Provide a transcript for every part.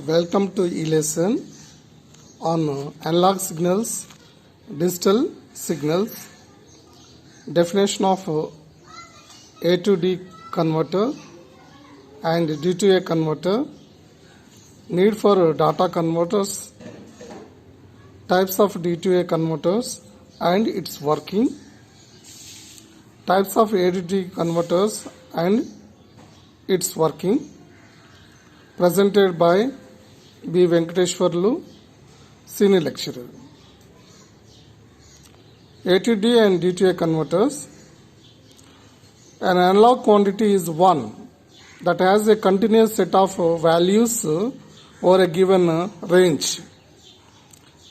Welcome to e-lesson on analog signals, digital signals, definition of A to D converter and D to A converter, need for data converters, types of D to A converters and its working, types of A to D converters and its working, presented by B. Venkateshwarlu, senior lecturer. A to D and D to A converters. An analog quantity is one that has a continuous set of values over a given range.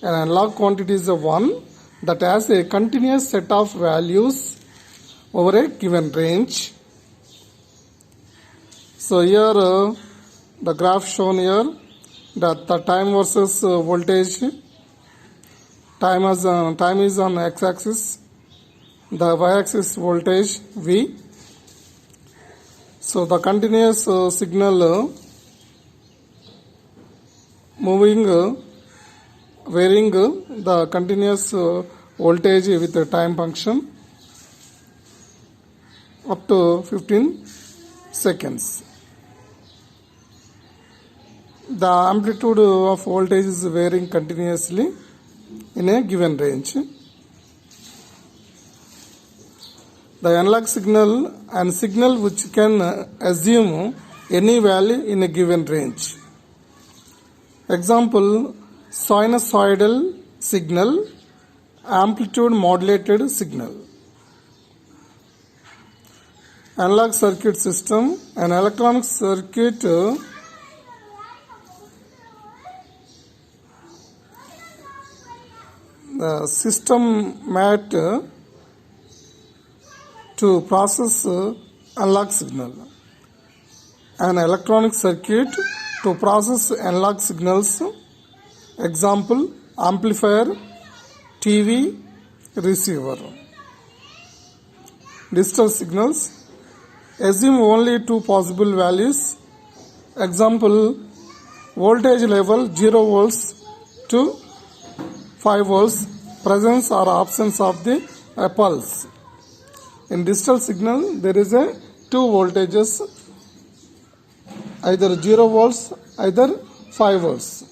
An analog quantity is one that has a continuous set of values over a given range. So here the graph shown here, that the time versus voltage. Time is on x-axis, the y-axis voltage V. So the continuous signal moving, varying the continuous voltage with the time function up to 15 seconds. The amplitude of voltage is varying continuously in a given range. The analog signal and signal which can assume any value in a given range. Example, sinusoidal signal, amplitude modulated signal. Analog circuit system, an electronic circuit the system made to process analog signal. An electronic circuit to process analog signals. Example, amplifier, TV, receiver. Digital signals. Assume only two possible values. Example, voltage level 0 volts to 5 volts, presence or absence of the pulse. In digital signal, there is a two voltages, either 0 volts, either 5 volts.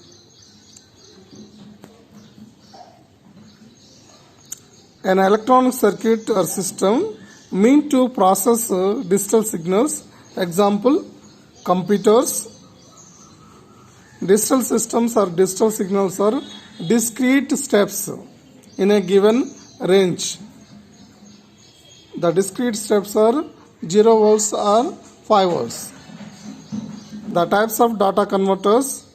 An electronic circuit or system meant to process digital signals. Example, computers. Digital systems or digital signals are discrete steps in a given range. The discrete steps are 0 volts or 5 volts. The types of data converters,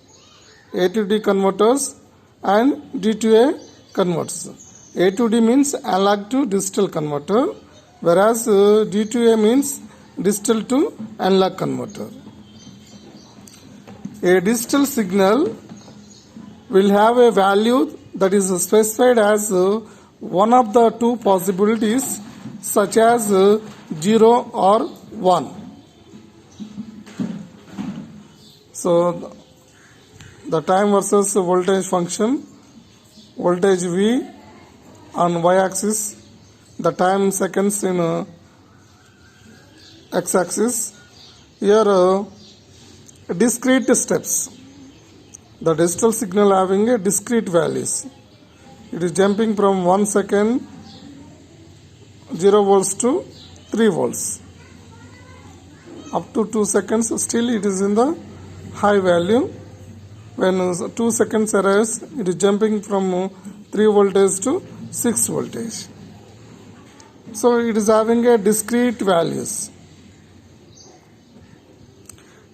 A to D converters and D to A converters. A to D means analog to digital converter, whereas D to A means digital to analog converter. A digital signal will have a value that is specified as one of the two possibilities, such as 0 or 1. So the time versus voltage function, voltage V on y-axis, the time seconds in x-axis. Here discrete steps. The digital signal having a discrete values. It is jumping from 1 second 0 volts to 3 volts. Up to 2 seconds still it is in the high value. When 2 seconds arrives, it is jumping from 3 voltage to 6 voltage. So it is having a discrete values.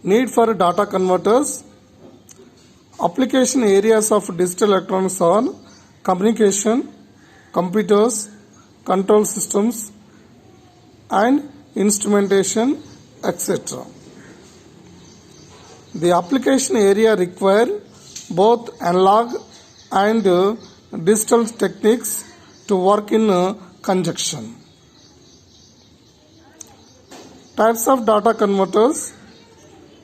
Need for data converters. Application areas of digital electronics are communication, computers, control systems and instrumentation, etc. The application area require both analog and digital techniques to work in conjunction. Types of data converters.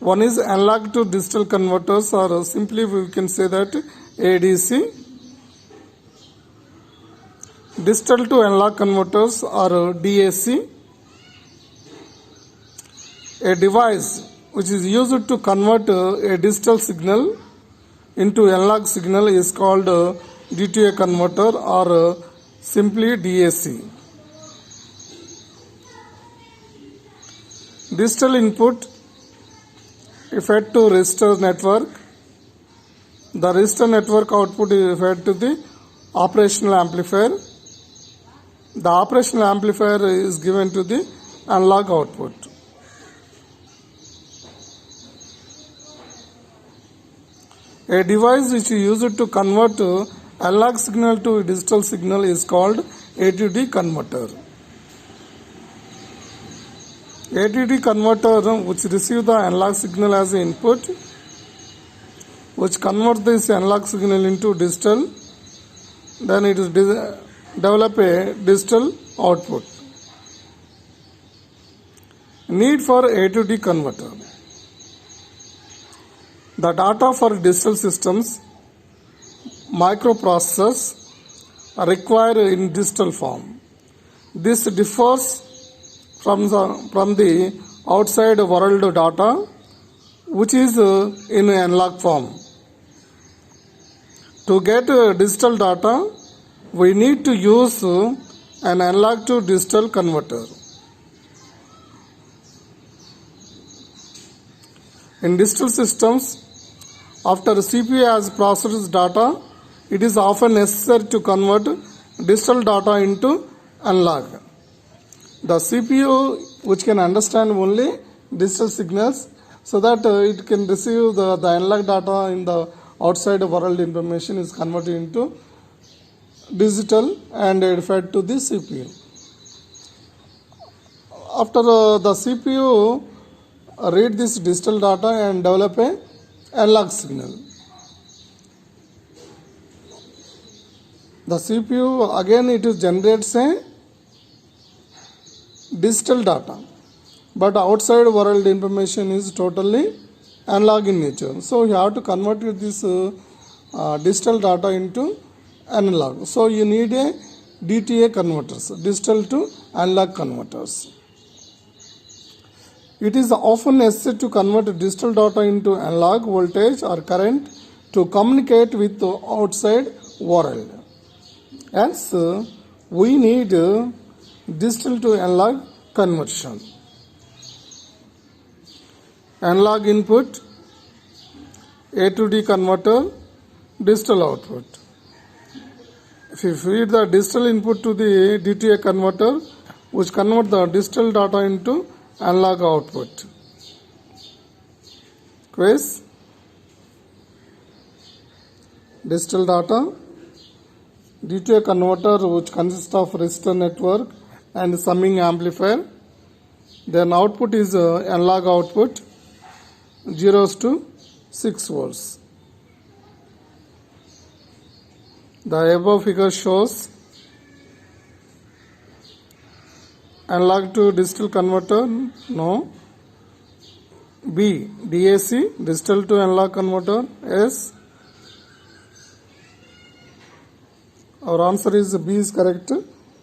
One is analog to digital converters, or simply we can say that ADC. Digital to analog converters, or DAC. A device which is used to convert a digital signal into analog signal is called DTA converter, or simply DAC. Digital input is fed to resistor network. The resistor network output is fed to the operational amplifier. The operational amplifier is given to the analog output. A device which is used to convert analog signal to digital signal is called AD converter. AD converter which receives the analog signal as input, which converts this analog signal into digital, then it is develop a digital output. Need for AD converter. The data for digital systems, microprocessors, are required in digital form. This differs from the outside world data, which is in analog form. To get digital data, we need to use an analog to digital converter. In digital systems, after CPU has processed data, it is often necessary to convert digital data into analog. The CPU, which can understand only digital signals, so that it can receive the analog data in the outside world information, is converted into digital and fed to the CPU. After the CPU read this digital data and develop a analog signal. The CPU again it generates a digital data, but outside world information is totally analog in nature. So you have to convert this digital data into analog. So you need a DTA converters, digital to analog converters. It is often necessary to convert digital data into analog voltage or current to communicate with the outside world. Hence, we need digital to analog conversion. Analog input, A to D converter, digital output. If you feed the digital input to the DTA converter, which convert the digital data into analog output. Quiz. Digital data. DTA converter, which consists of resistor network and summing amplifier. Then output is analog output, 0 to 6 volts. The above figure shows analog to digital converter, no. B, DAC, digital to analog converter, yes. Our answer is B is correct,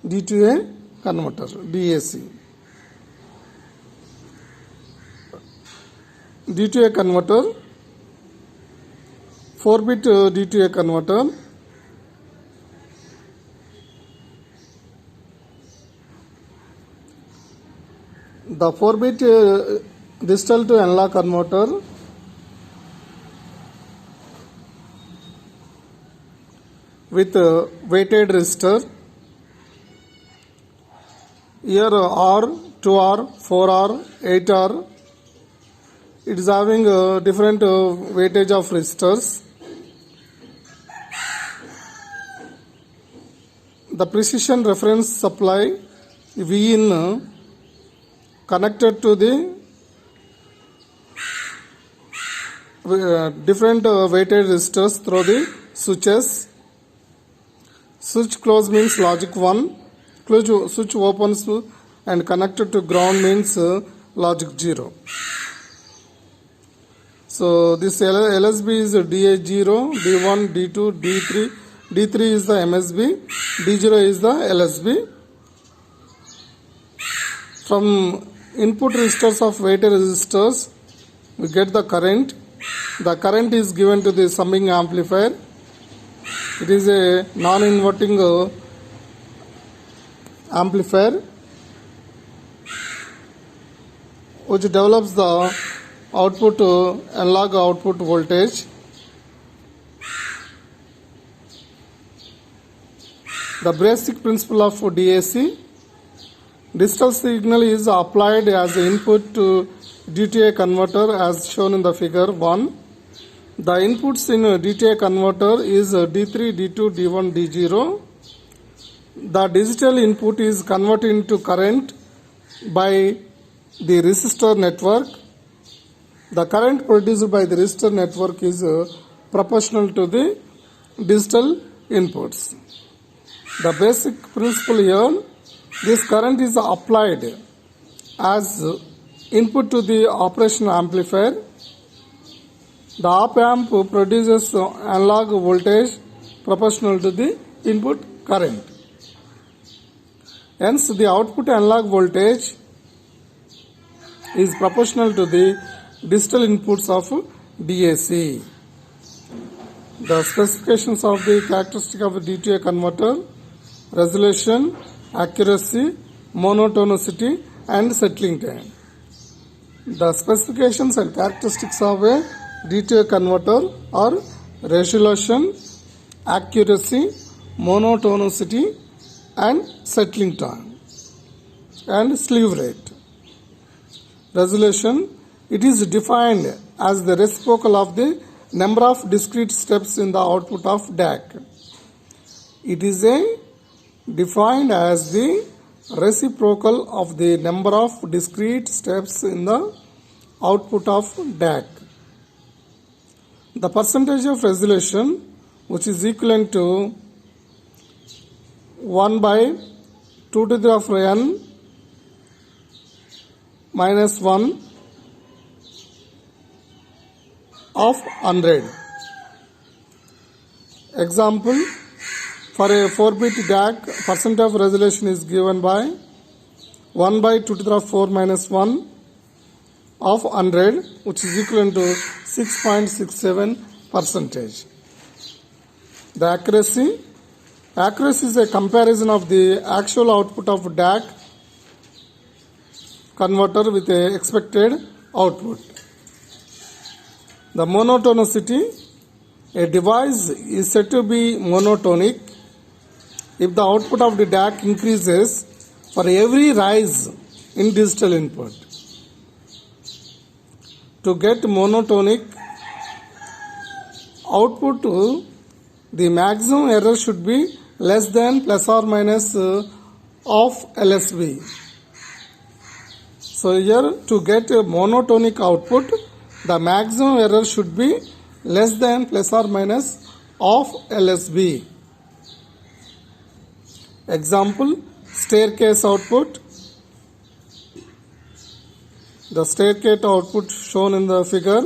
D to A converter, DAC. D to A converter, 4-bit D to A converter. The 4-bit digital to analog converter with weighted resistor. Here R, 2R, 4R, 8R. It is having different weightage of resistors. The precision reference supply V in connected to the different weighted resistors through the switches. Switch close means logic 1. Switch opens and connected to ground means logic 0. So this LSB is DH0, D1, D2, D3. D3 is the MSB, D0 is the LSB. From input resistors of weighted resistors, we get the current. The current is given to the summing amplifier. It is a non-inverting amplifier which develops the output analog output voltage. The basic principle of DAC: digital signal is applied as input to DTA converter as shown in the figure 1. The inputs in DTA converter is D3, D2, D1, D0. The digital input is converted into current by the resistor network. The current produced by the resistor network is proportional to the digital inputs. The basic principle here: this current is applied as input to the operation amplifier. The op amp produces analog voltage proportional to the input current. Hence, the output analog voltage is proportional to the digital inputs of DAC. The specifications of the characteristic of a DTA converter: resolution, accuracy, monotonicity, and settling time. The specifications and characteristics of a DTA converter are resolution, accuracy, monotonicity, and settling time, and slew rate. Resolution: it is defined as the reciprocal of the number of discrete steps in the output of DAC. It is defined as the reciprocal of the number of discrete steps in the output of DAC. The percentage of resolution, which is equivalent to 1 by 2 to the power n minus 1 of 100. Example: for a 4-bit DAC, percent of resolution is given by 1 by 2 to the power 4 minus 1 of 100, which is equivalent to 6.67 percentage. The accuracy: accuracy is a comparison of the actual output of DAC converter with a expected output. The monotonicity: a device is said to be monotonic if the output of the DAC increases for every rise in digital input. To get monotonic output, the maximum error should be less than plus or minus of LSB. So here, to get a monotonic output, the maximum error should be less than plus or minus of LSB. Example: staircase output. The staircase output shown in the figure.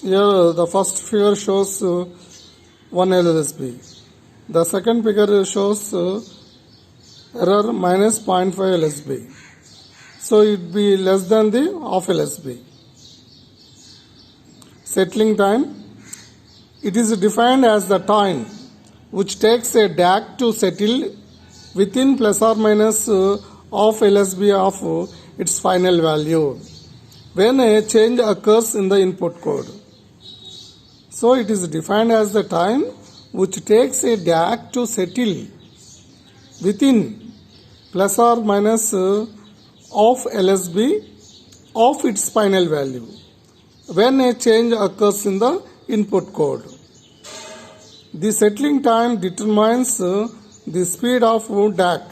Here the first figure shows 1 LSB. The second figure shows error minus 0.5 LSB. So it will be less than the half LSB. Settling time: it is defined as the time which takes a DAC to settle within plus or minus of LSB of its final value when a change occurs in the input code. So it is defined as the time which takes a DAC to settle within plus or minus of LSB of its final value when a change occurs in the input code. The settling time determines the speed of DAC.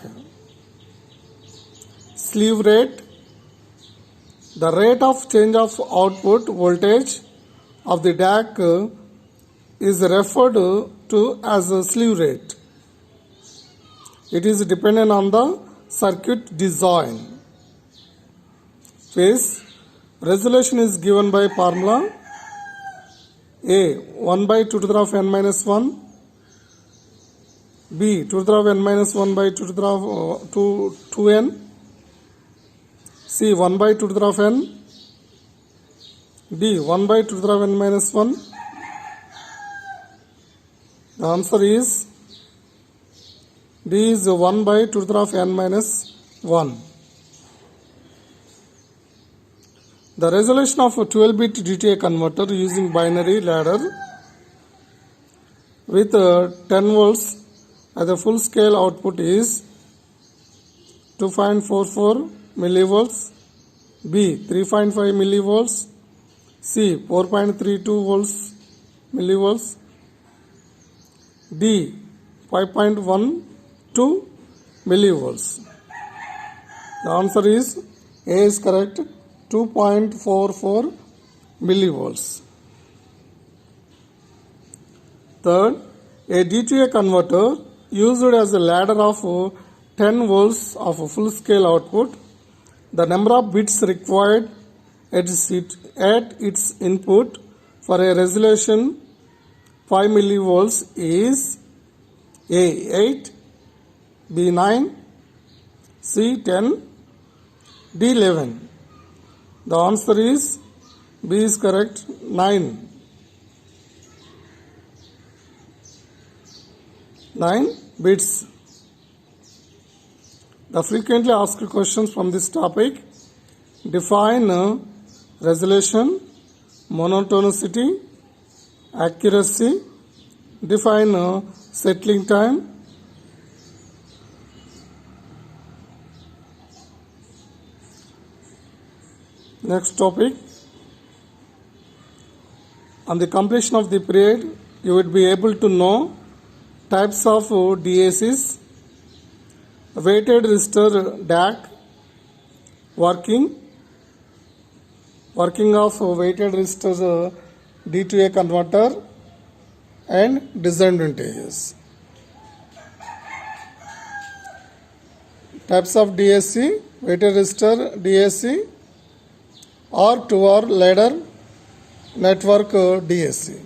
Slew rate: the rate of change of output voltage of the DAC is referred to as a slew rate. It is dependent on the circuit design. phase. Resolution is given by formula A 1 by 2 to the power of n minus 1, B 2 to the power of n minus 1 by 2 to the power of 2n, C 1 by 2 to the power of n, D 1 by 2 to the power of n minus 1. The answer is D is 1 by 2 to the power of n minus 1. The resolution of a 12-bit DTA converter using binary ladder with 10 volts as the full scale output is 2.44 millivolts, B 3.5 millivolts, C 4.32 volts millivolts, D 5.12 millivolts. The answer is A is correct, 2.44 millivolts. Third, a DTA converter used as a ladder of 10 volts of full scale output. The number of bits required at its input for a resolution 5 millivolts is A 8, B 9, C 10, D 11. The answer is B is correct, 9. 9 bits. The frequently asked questions from this topic: define resolution, monotonicity, accuracy, define settling time. Next topic: on the completion of the period, you would be able to know types of DACs, weighted resistor DAC, working of weighted resistor D2A converter, and disadvantages. Types of DAC: weighted resistor DAC, or 2-hour ladder network DAC.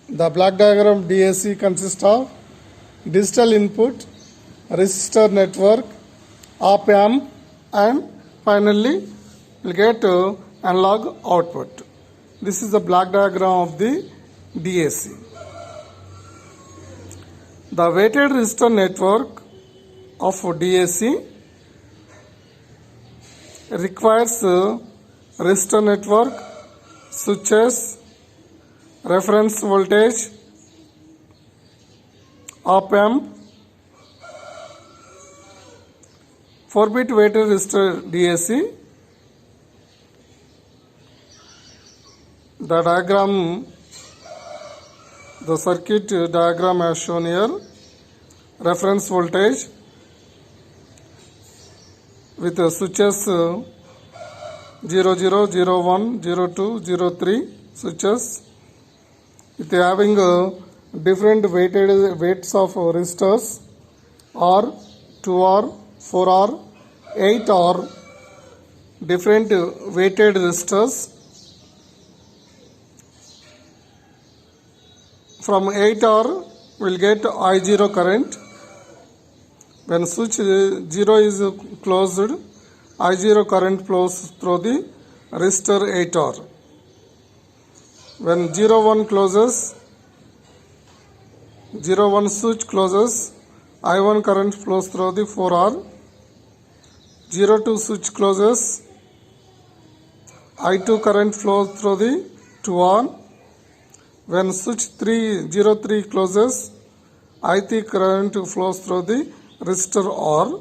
The block diagram DAC consists of digital input, resistor network, op amp, and finally we'll get analog output. This is the block diagram of the DAC. The weighted resistor network of DAC requires resistor network, switches, reference voltage, op amp. 4-bit weighted resistor DAC. The diagram, the circuit diagram as shown here. Reference voltage with switches 0, 0, 0, 1, 0, 2, 0, 3 switches with having different weights of resistors, or 2R, 4R, 8R, different weighted resistors. From 8R we'll get I0 current. When switch 0 is closed, I0 current flows through the resistor 8R. When 01 closes, 01 switch closes, I1 current flows through the 4R. 02 switch closes, I2 current flows through the 2R. When switch 03 closes, I3 current flows through the resistor R.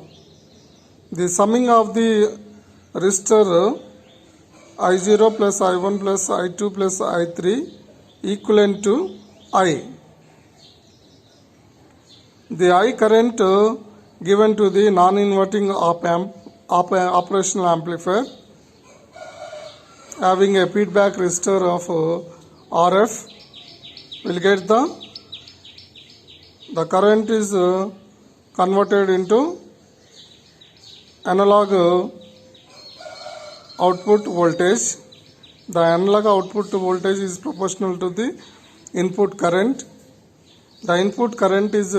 The summing of the resistor I0 plus I1 plus I2 plus I3 equivalent to I. The I current given to the non-inverting operational amplifier having a feedback resistor of RF will get the current is converted into analog output voltage. The analog output voltage is proportional to the input current. The input current is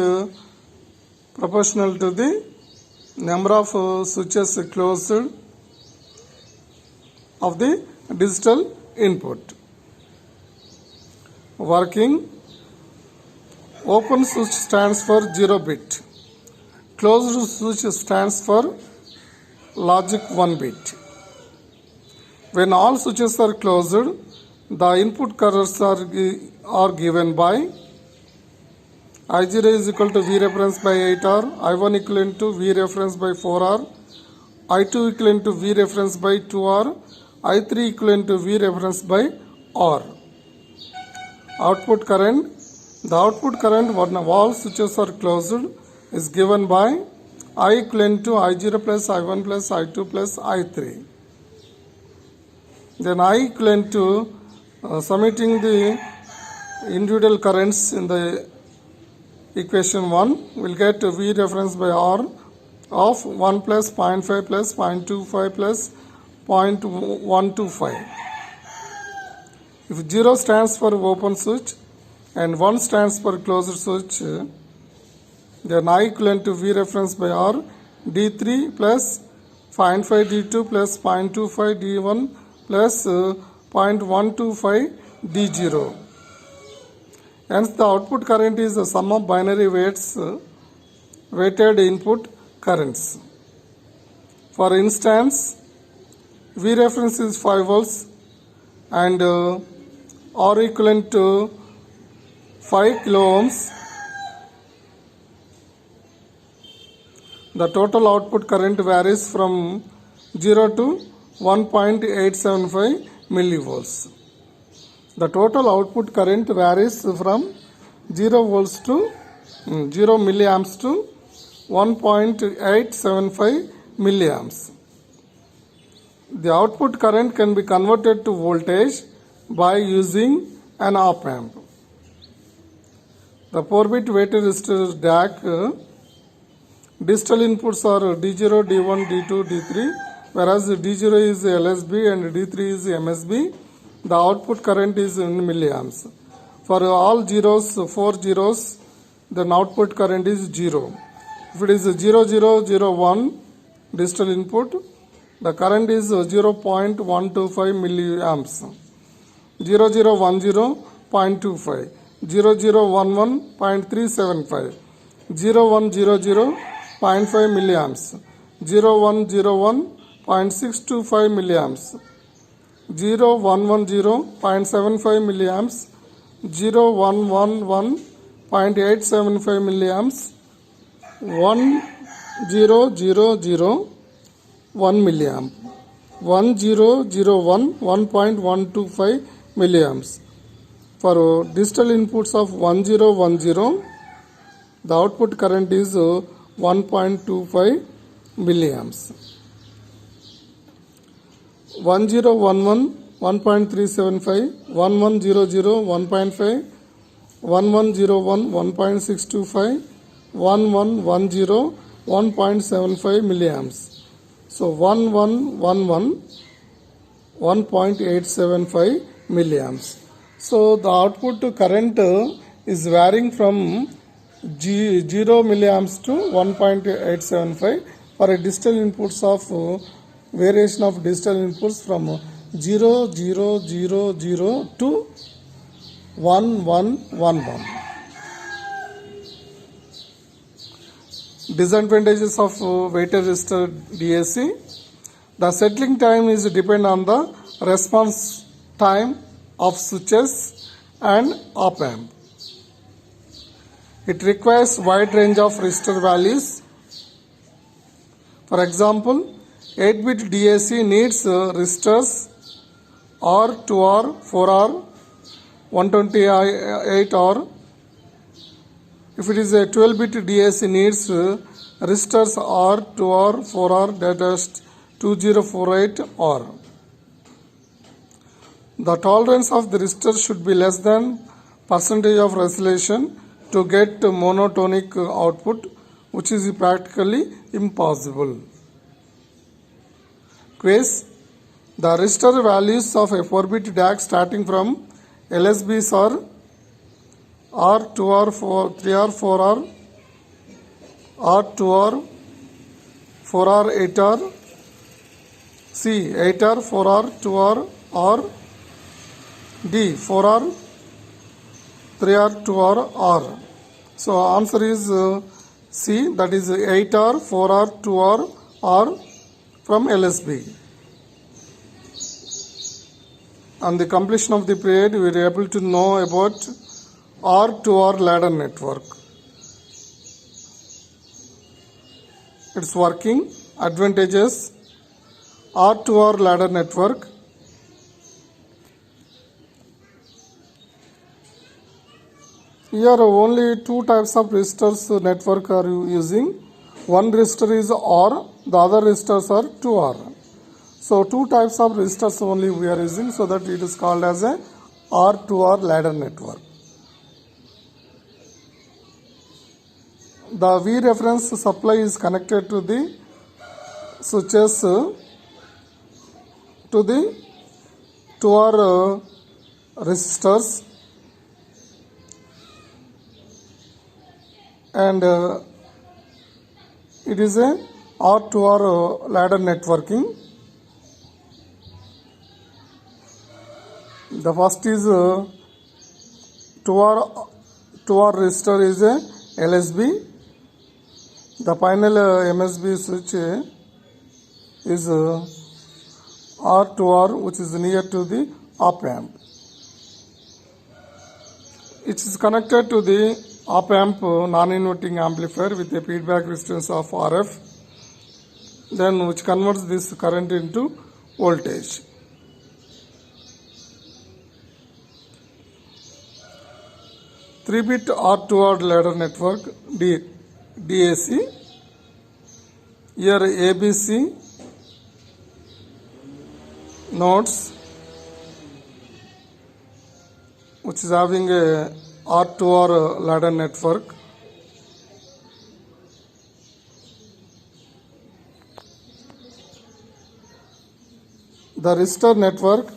proportional to the number of switches closed of the digital input. Working. Open switch stands for 0 bit. Closed switch stands for logic 1 bit. When all switches are closed, the input currents are given by I0 is equal to V reference by 8R, I1 equivalent to V reference by 4R, I2 equivalent to V reference by 2R, I3 equivalent to V reference by R. Output current. The output current when all switches are closed is given by I equivalent to I0 plus I1 plus I2 plus I3. Then I equivalent to submitting the individual currents in the equation 1 will get V reference by R of 1 plus 0.5 plus 0.25 plus 0.125. If 0 stands for open switch and 1 stands for closed switch, then I equivalent to V reference by R D3 plus 0.5 D2 plus 0.25 D1 plus 0.125 D0. Hence the output current is the sum of binary weighted input currents. For instance, V reference is 5 volts and R equivalent to 5 kilo ohms. The total output current varies from 0 to 1.875 millivolts. The total output current varies from 0 volts to 0 milliamps to 1.875 milliamps. The output current can be converted to voltage by using an op amp. The 4-bit weighted resistor DAC digital inputs are D0, D1, D2, D3, whereas D0 is LSB and D3 is MSB. The output current is in milliamps. For all zeros, 4 zeros, then output current is 0. If it is 0001 digital input, the current is 0.125 milliamps. 0010 0.25, 0011 0.375, 0100 0.5 milliamps, 0101 0.625 milliamps, 0110 0.75 milliamps, 0111 0.875 milliamps, 1000 1 milliamp, 1001 1.125 milliamps. For digital inputs of 1010, the output current is 1.25 milliamps. 1011 1.375, 1100 1.5, 1101 1.625, 1110 1.75 milliamps. So 1111 1.875 milliamps. So the output current is varying from 0 milliamps to 1.875 for a digital inputs of variation of digital inputs from 0000 to 1111. Disadvantages of weighted resistor DAC. The settling time is depend on the response time of switches and op amp. It requires wide range of resistor values. For example, 8-bit DAC needs resistors R, 2R, 4R, 128R. If it is a 12-bit DAC needs resistors R, 2R, 4R, that is 2048R. The tolerance of the resistor should be less than percentage of resolution to get monotonic output, which is practically impossible. Quiz. The resistor values of a 4-bit DAC starting from LSBs are R2, R4, 3R, 4R, R2R, 4R, 8R, C, 8R, 4R, 2R, or D, 4R, 3R, 2R, R. So answer is C, that is 8R, 4R, 2R, R from LSB. On the completion of the period, we were able to know about R2R ladder network. Its working, advantages, R2R ladder network. Here only two types of resistors network are using. One resistor is R, the other resistors are 2R. So two types of resistors only we are using, so that it is called as a R2R ladder network. The V reference supply is connected to the switches to the 2R resistors, and it is a R2R ladder networking. The first is 2R resistor is a LSB. The final MSB switch is R2R, which is near to the op amp. It is connected to the op amp non-inverting amplifier with a feedback resistance of RF, then which converts this current into voltage. Three-bit R2R ladder network, DAC. Here ABC nodes, which is having a R2R ladder network. The resistor network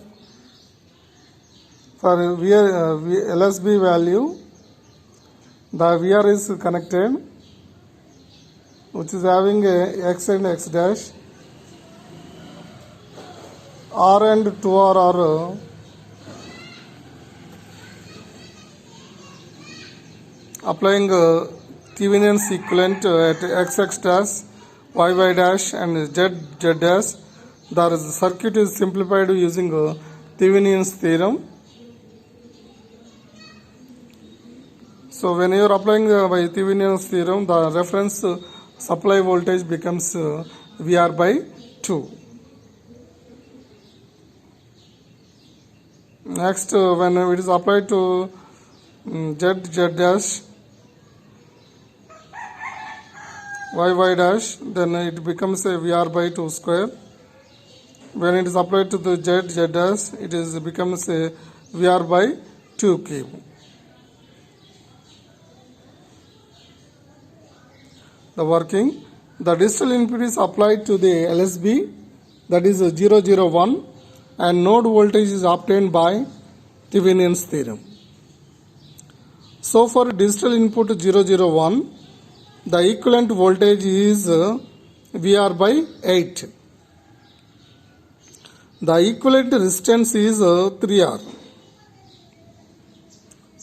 for LSB value, the VR is connected, which is having a X and X dash. R and 2R are applying Thevenin's equivalent at XX dash, YY dash, and Z dash. The circuit is simplified using Thevenin's theorem. So when you are applying by Thevenin's theorem, the reference supply voltage becomes VR by 2. Next, when it is applied to Z dash, YY dash, then it becomes a VR by 2 square. When it is applied to the Z dash, it becomes a VR by 2 cube. The working, the digital input is applied to the LSB, that is 001, and node voltage is obtained by Thevenin's theorem. So for digital input 001, the equivalent voltage is VR by 8. The equivalent resistance is 3R.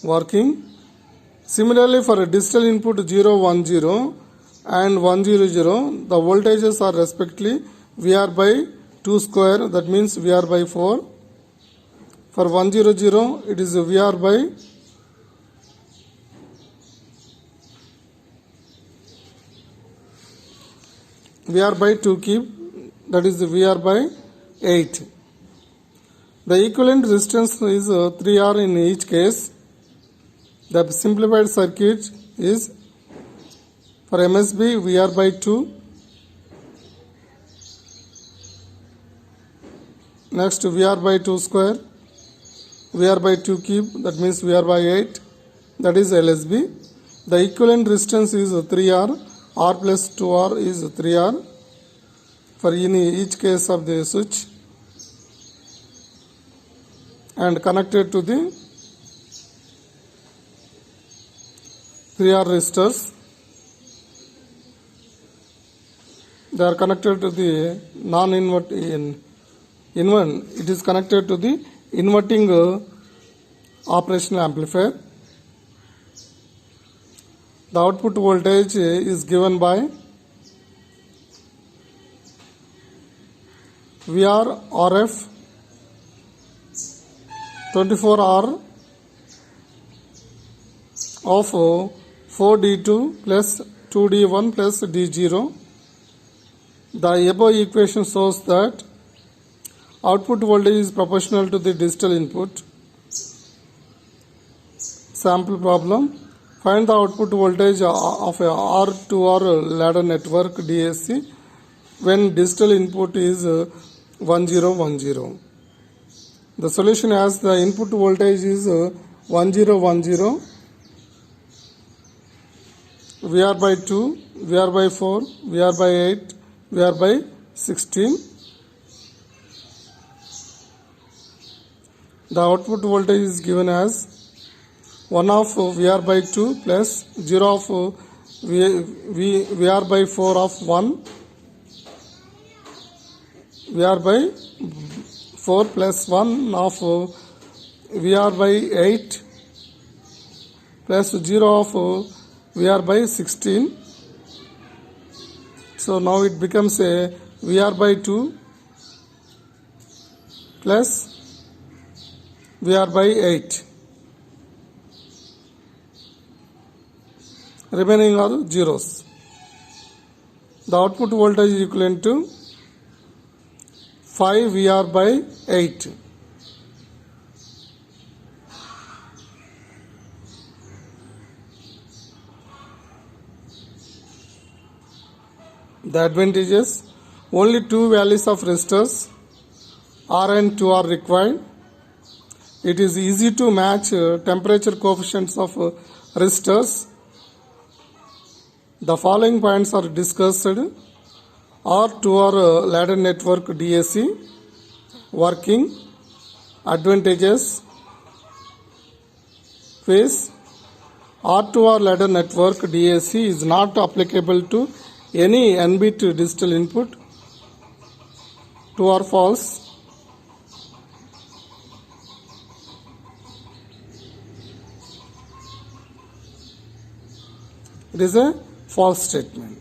Working. Similarly, for a digital input 010 and 100, the voltages are respectively VR by 2 square, that means VR by 4. For 100, it is VR by 2 cube, that is VR by 8. The equivalent resistance is 3R in each case. The simplified circuit is for MSB VR by 2. Next VR by 2 square, VR by 2 cube, that means VR by 8, that is LSB. The equivalent resistance is 3R, R plus 2R is 3R for in each case of the switch. and connected to the 3R resistors. They are connected to the non-inverting. It is connected to the inverting operational amplifier. The output voltage is given by VR RF 24R of 4D2 plus 2D1 plus D0. The above equation shows that output voltage is proportional to the digital input. Sample problem. Find the output voltage of a R2R ladder network DAC when digital input is 1010. The solution has the input voltage is 1010, VR by 2, VR by 4, VR by 8, VR by 16. The output voltage is given as 1 of VR by 2 plus 0 of VR by 4 of 1, VR by 4 plus 1 of VR by 8 plus 0 of VR by 16. So now it becomes a VR by 2 plus VR by 8. Remaining are zeros. The output voltage is equivalent to 5 VR by 8. The advantages: only two values of resistors R and 2 are required. It is easy to match temperature coefficients of resistors. The following points are discussed: R2R ladder network DAC, working, advantages, phase. R2R ladder network DAC is not applicable to any n-bit digital input. True or false? It is a false statement.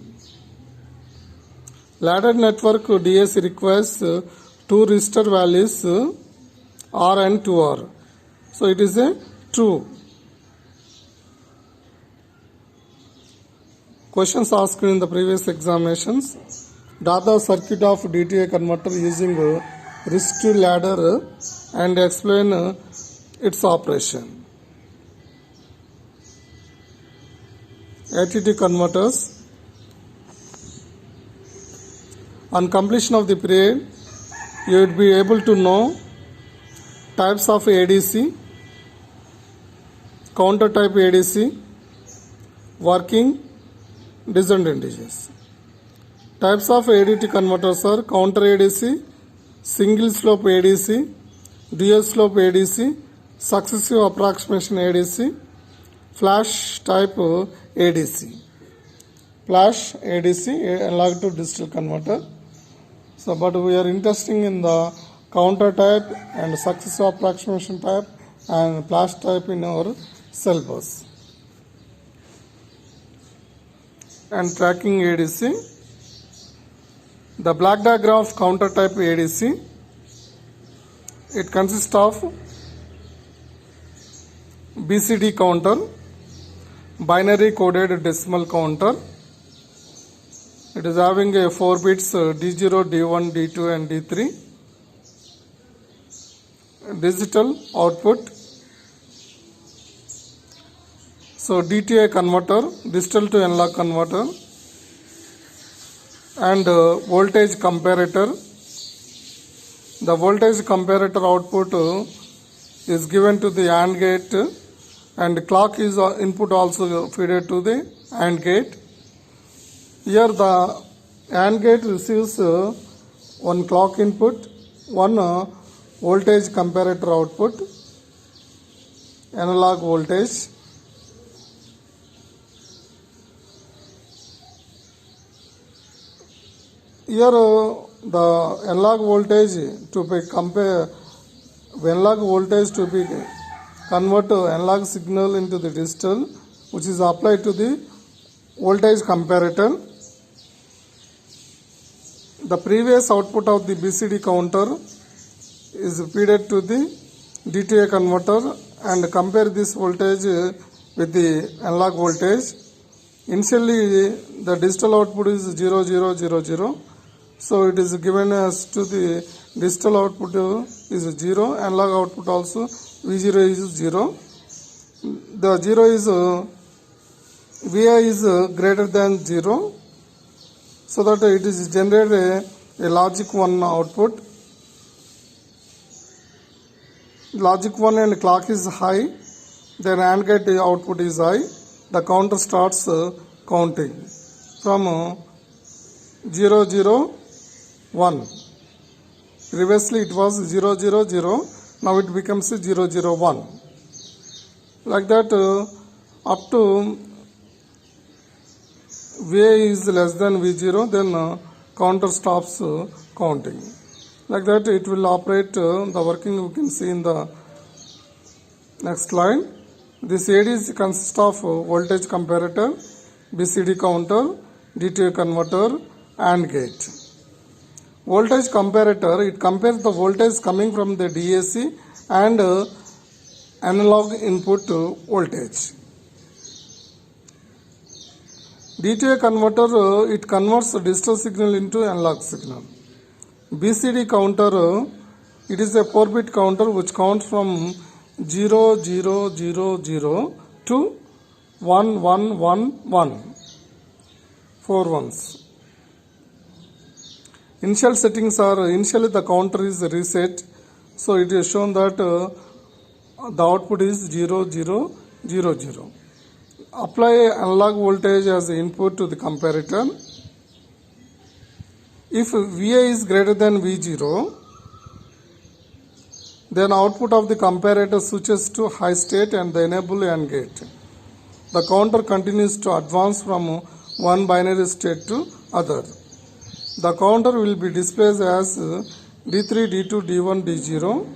Ladder network DAC requires two resistor values R and 2R. So it is a true. Questions asked in the previous examinations. Draw the circuit of DTA converter using resistive ladder and explain its operation. ATT converters. On completion of the period, you would be able to know types of ADC, counter type ADC, working, disadvantages. Types of ADT converters are counter ADC, single slope ADC, dual slope ADC, successive approximation ADC, flash type ADC. Flash ADC, analog to digital converter. So, but we are interested in the counter type and successive approximation type and flash type in our cell bus. And tracking ADC. The black diagram of counter type ADC. It consists of BCD counter, binary coded decimal counter. It is having a 4 bits D0, D1, D2 and D3. Digital output. So DTA converter, digital to analog converter, and voltage comparator. The voltage comparator output is given to the AND gate, and clock is input also fed to the AND gate. Here the AND gate receives one clock input, one voltage comparator output, analog voltage, here the analog voltage to be analog voltage to be convert analog signal into the digital, which is applied to the voltage comparator. The previous output of the BCD counter is fed to the DTA converter and compare this voltage with the analog voltage. Initially the digital output is 0 0 0 0, so it is given as to the digital output is 0, analog output also V0 is 0. The 0 is Vi is greater than 0, so that it is generated a logic 1 output. Logic 1 and clock is high, then AND gate output is high. The counter starts counting from 0 0 1. Previously it was 0 0 0, now it becomes 0 0 1. Like that up to Va is less than V0, then counter stops counting. Like that it will operate, the working you can see in the next slide. This ADC consists of voltage comparator, BCD counter, DTA converter, AND gate. Voltage comparator, it compares the voltage coming from the DAC and analog input voltage. DTA converter, it converts digital signal into analog signal. BCD counter, it is a 4-bit counter which counts from 0 0 0 0 to 1 1 1 1, 4 ones. Initial settings are, initially the counter is reset, so it is shown that the output is 0 0 0 0. Apply analog voltage as input to the comparator. If Va is greater than V0, then output of the comparator switches to high state and the enable AND gate. The counter continues to advance from one binary state to other. The counter will be displayed as D3, D2, D1, D0.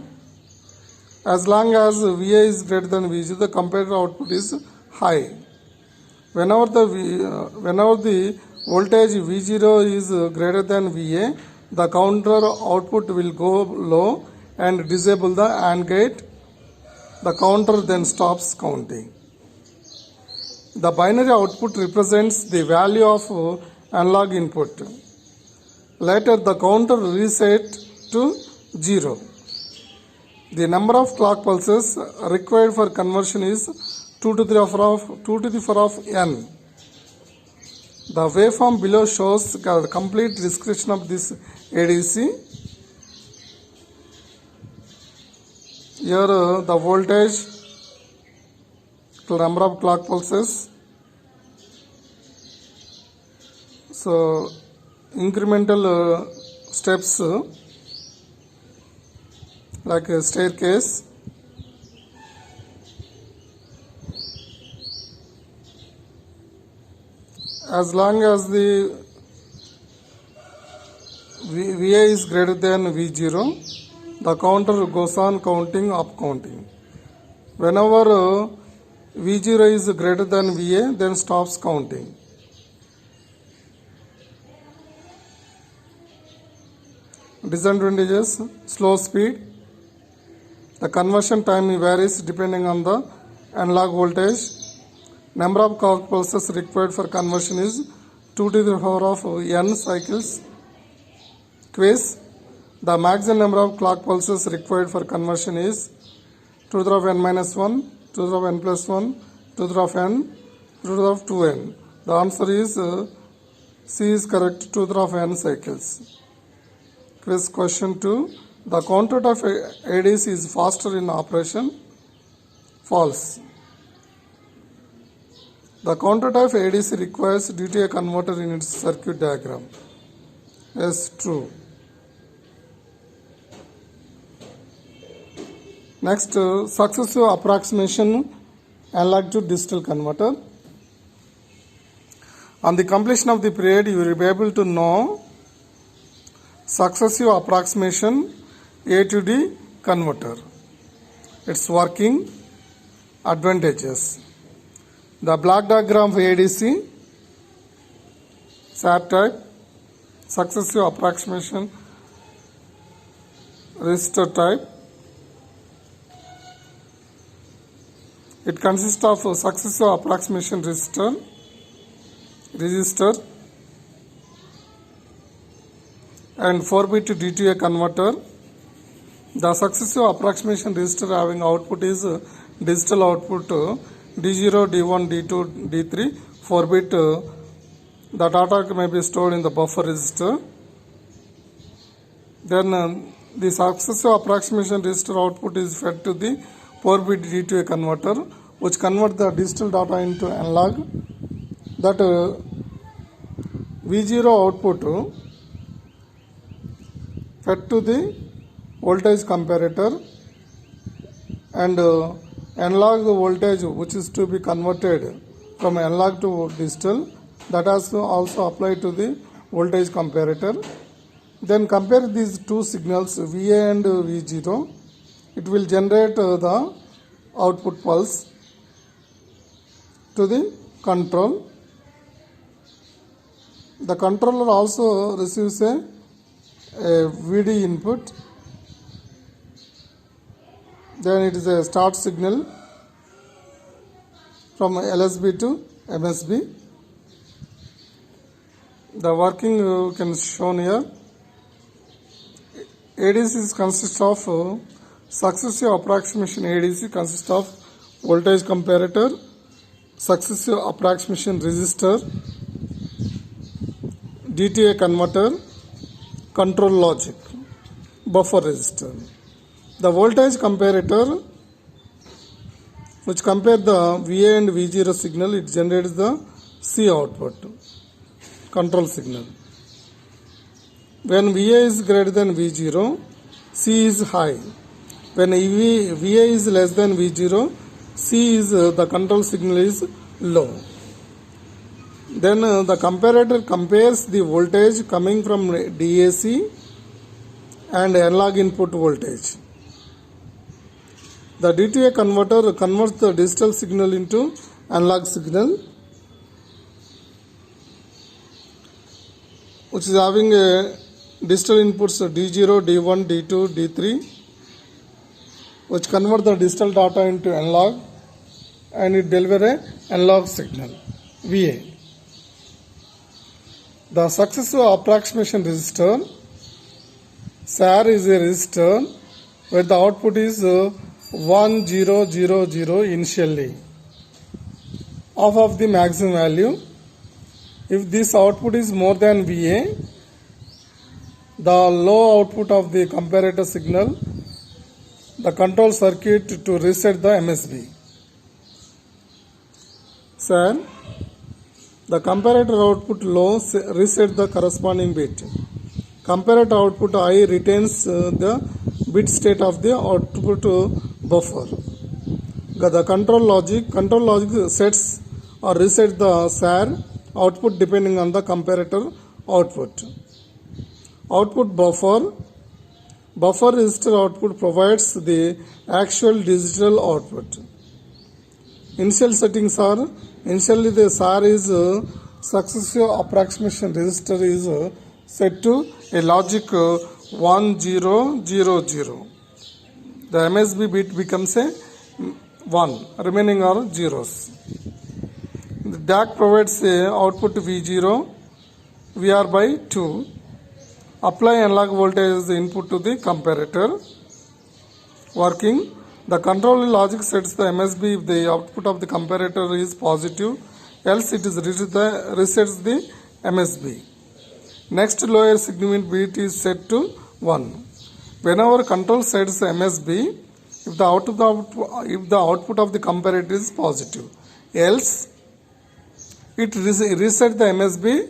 As long as Va is greater than V0, the comparator output is high. Whenever the voltage V0 is greater than Va, the counter output will go low and disable the AND gate. The counter then stops counting. The binary output represents the value of analog input. Later the counter reset to 0. The number of clock pulses required for conversion is 2 to the power of n. The waveform below shows the complete description of this ADC. Here the voltage, the number of clock pulses. So incremental steps like a staircase. As long as the Va is greater than V0, the counter goes on counting, up counting. Whenever V0 is greater than Va, then stops counting. Disadvantages: slow speed. The conversion time varies depending on the analog voltage. Number of clock pulses required for conversion is 2 to the power of n cycles. Quiz: the maximum number of clock pulses required for conversion is 2 to the power of n minus 1, 2 to the power of n plus 1, 2 to the power of n, 2 to the power of 2n. The answer is C is correct, 2 to the power of n cycles. Quiz question 2. The counter of ADC is faster in operation. False. The counter of ADC requires DTA converter in its circuit diagram. Yes, true. Next, successive approximation analog to digital converter. On the completion of the period, you will be able to know successive approximation A to D converter, its working, advantages. The block diagram for ADC, SAT type, successive approximation resistor type. It consists of a successive approximation resistor and 4-bit DTA converter. The successive approximation resistor having output is digital output D0, D1, D2, D3, 4-bit. The data may be stored in the buffer register. Then the successive approximation resistor output is fed to the 4-bit D2A converter, which converts the digital data into analog. That V0 output fed to the voltage comparator, and analog voltage which is to be converted from analog to digital, that has to also apply to the voltage comparator. Then compare these two signals VA and V0. It will generate the output pulse to the control. The controller also receives a VD input. Then it is a start signal from LSB to MSB. The working can be shown here. ADC consists of successive approximation. ADC consists of voltage comparator, successive approximation resistor, DTA converter, control logic, buffer resistor. The voltage comparator, which compare the VA and V0 signal, it generates the C output, control signal. When VA is greater than V0, C is high. When VA is less than V0, C is the control signal is low. Then the comparator compares the voltage coming from DAC and analog input voltage. The DTA converter converts the digital signal into analog signal, which is having a digital inputs D0, D1, D2, D3, which convert the digital data into analog, and it deliver a analog signal VA. The successive approximation resistor, SAR, is a resistor where the output is 1000 initially, half of the maximum value. If this output is more than VA, the low output of the comparator signal, the control circuit to reset the MSB. SAR, the comparator output low reset the corresponding bit. Comparator output high retains the bit state of the output buffer. The control logic sets or resets the SAR output depending on the comparator output. Output buffer resistor output provides the actual digital output. Initial settings are, initially the SAR is successive approximation resistor is set to a logic 1000. The MSB bit becomes a 1, remaining are zeros. The DAC provides a output V0, VR by 2. Apply analog voltage as the input to the comparator. Working. The control logic sets the MSB if the output of the comparator is positive, else it is resets the MSB. Next lower significant bit is set to 1. Whenever control sets the MSB, if the output of the comparator is positive, else it resets the MSB.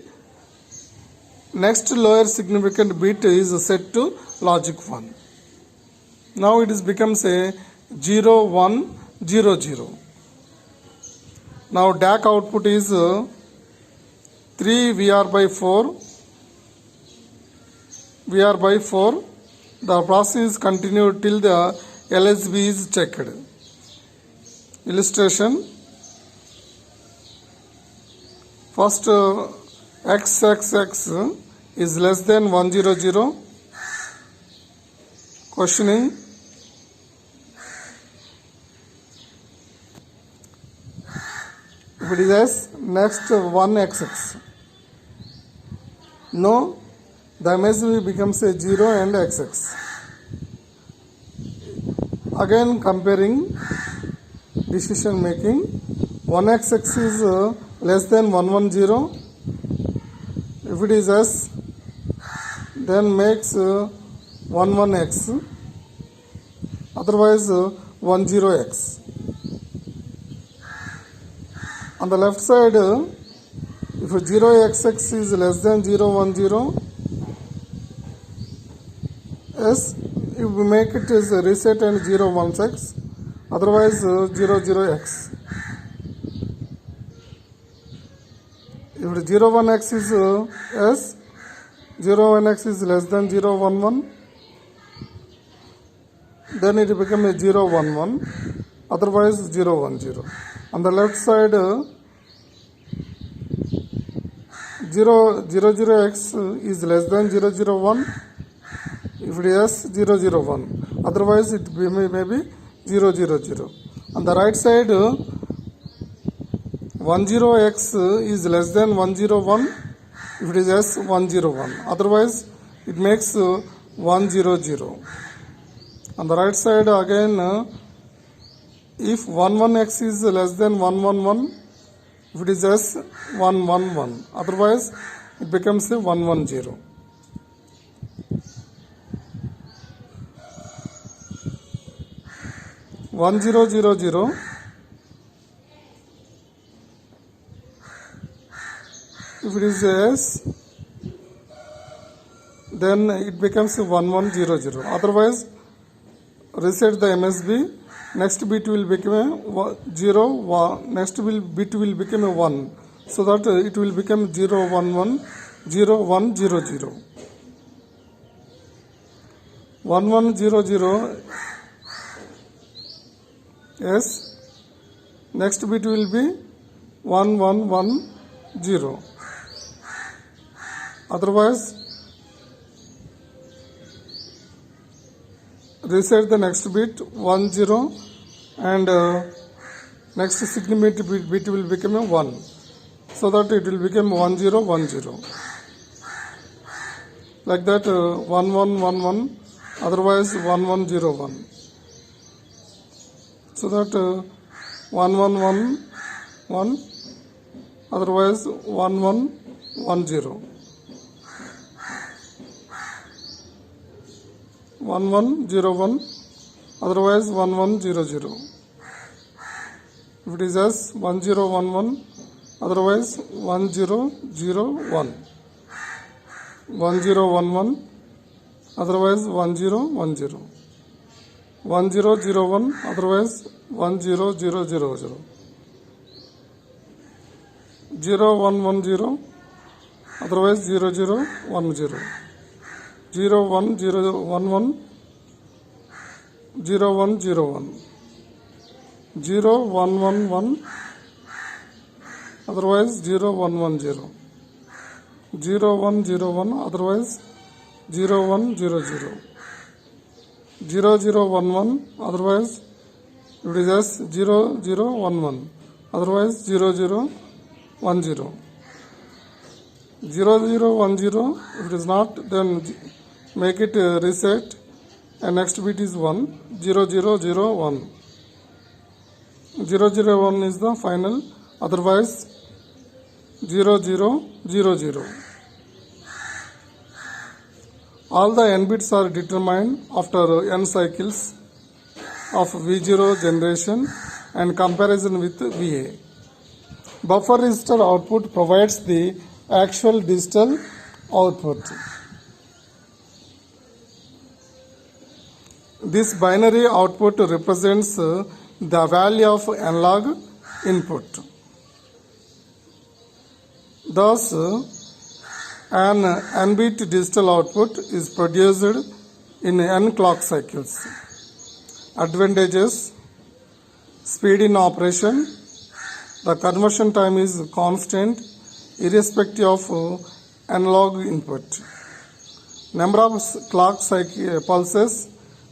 Next lower significant bit is set to logic 1. Now it becomes a 0 1 0 0. Now DAC output is 3 VR by 4. VR by 4. The process is continued till the LSB is checked. Illustration. First XXX is less than 100. Questioning. If it is S, next 1XX. No, the MSB becomes a 0 and XX. Again comparing decision making. 1XX is less than 110. If it is S, then makes 11X, otherwise 10X. On the left side, if 0XX is less than 010, S, if we make it as a reset and 016, otherwise 00X. If 01X is S, 01X is less than 011, then it becomes a 011, otherwise 010. On the left side, 00X is less than 001. If it is 001, otherwise it may be 000. On the right side, 10X is less than 101. If it is S, 101, otherwise it makes 100. On the right side again, if 11X is less than 111, if it is S, 111, otherwise it becomes a 110. One zero zero zero. If it is S, then it becomes 1100. Otherwise, reset the MSB. Next bit will become a 0. Next bit will become a 1. So that it will become 011 0100. 1100 S. Next bit will be 1110. Otherwise, reset the next bit 10 and next significant bit will become a 1, so that it will become 1010. Like that 1111, otherwise 1101. So that 1111, otherwise 1110. 1101, otherwise 1100. If it is S, 1011, otherwise 1001. 1011, otherwise 1010. 1001, otherwise 10000. 0110, otherwise 0010. 0101, 0101. 0111, otherwise 0110. 0101, otherwise 0100. 0011, otherwise it is as 0011, otherwise 0010. 0010, if it is not, then make it reset and next bit is 1. 0001. 001 is the final, otherwise 0000. All the n bits are determined after n cycles of V0 generation and comparison with VA. Buffer register output provides the actual digital output. This binary output represents the value of analog input. Thus, an n-bit digital output is produced in n clock cycles. Advantages: speed in operation. The conversion time is constant irrespective of analog input. Number of clock pulses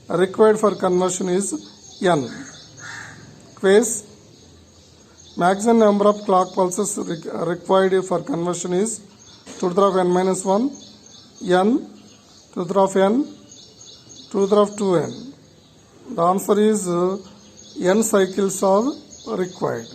required for conversion is n. Quiz: maximum number of clock pulses required for conversion is 2 to the power of n minus 1, n, 2 to the power of n, 2 to the power of 2n. The answer is n cycles are required.